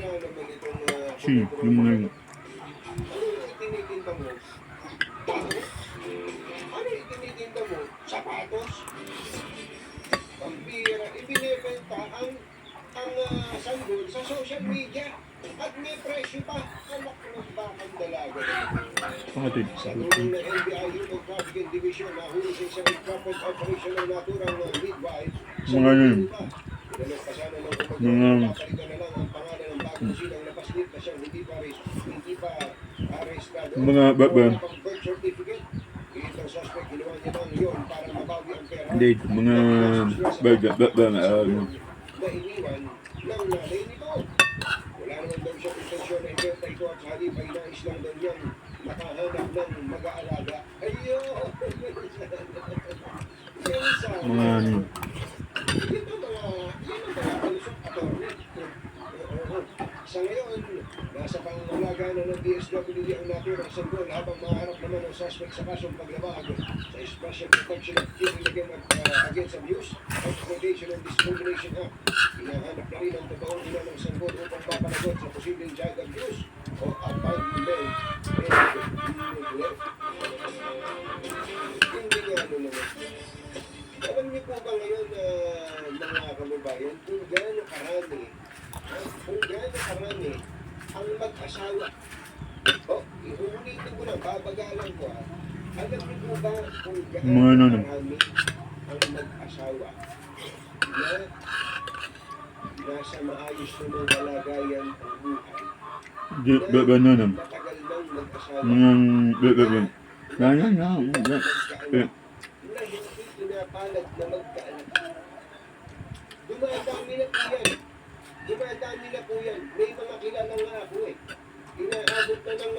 yung mga yun. Tinitinda mo? Ano yung tinitinda mo? Sapatos? Pampira, ibinibenta ang sanggol sa social media at may presyo pa. Anak ng bakang dalaga. Pangatid. Sa tulong ng NBI Human Trafficking Division, nahuli sa isang improper operation ng naturang midwife sa Mga yun. Pinalok pa sana ng kumagod, Mga papalitan na lang ang pangalan ng bagong silang napaslip na siyang hindi pa arrestado. Mga Wala pang birth certificate. Itong suspect, ginawa niya lang yun para mabawi ang pera. hindi, mga Na iniwan ng nanay nito. Wala naman daw siyang intensyon na ibenta ito at halip ay nais lang daw niyang makahanap ng mag-aalaga. Ayun! mga ano. Yan ang mga kalusok attorney. Sa ngayon, nasa pangangalaga na ng DSWD ang naturang sanggol habang maharap naman ang suspect sa kasong paglabag sa Special Protection of Children Against Abuse, Exploitation and Discrimination Act. Hinahanap na rin ang totoong ina ng sanggol upang papanagot sa posibleng child abuse o abandonment and neglect. Hindi nga ano naman. Alam niyo po ba ngayon, mga kababayan, kung gaano karami ang mag-asawa? Iulitin ko lang, babagalan ko ha. Alam niyo po ba kung gaano karami ang mag-asawa na nasa maayos na ng kalagayan ang buhay? Banana. Matagal nang mag-asawa. Na hindi pinapalad na magkaanak. Dumadami na po yan. May mga kilala nga ako eh. Inaabot na ng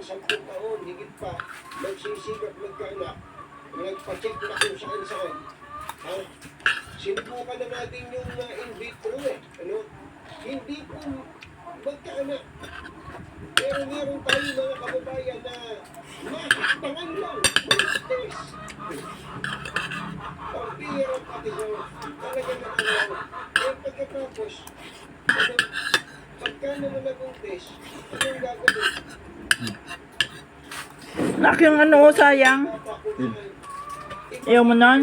10 taon, higit pa, nagsisikap magkaanak, nagpa-check na kung saan-saan. Ha? Sinubukan na natin yung in vitro eh. Ano? Hindi po magkaanak. Pero meron tayo mga kababayan na nakakbangan lang. Test. Pambira pati sa talaga naman. Eh pagkatapos, pagka naman nagong test, anong gagawin? Laki yung ano, sayang. Ayaw mo nun?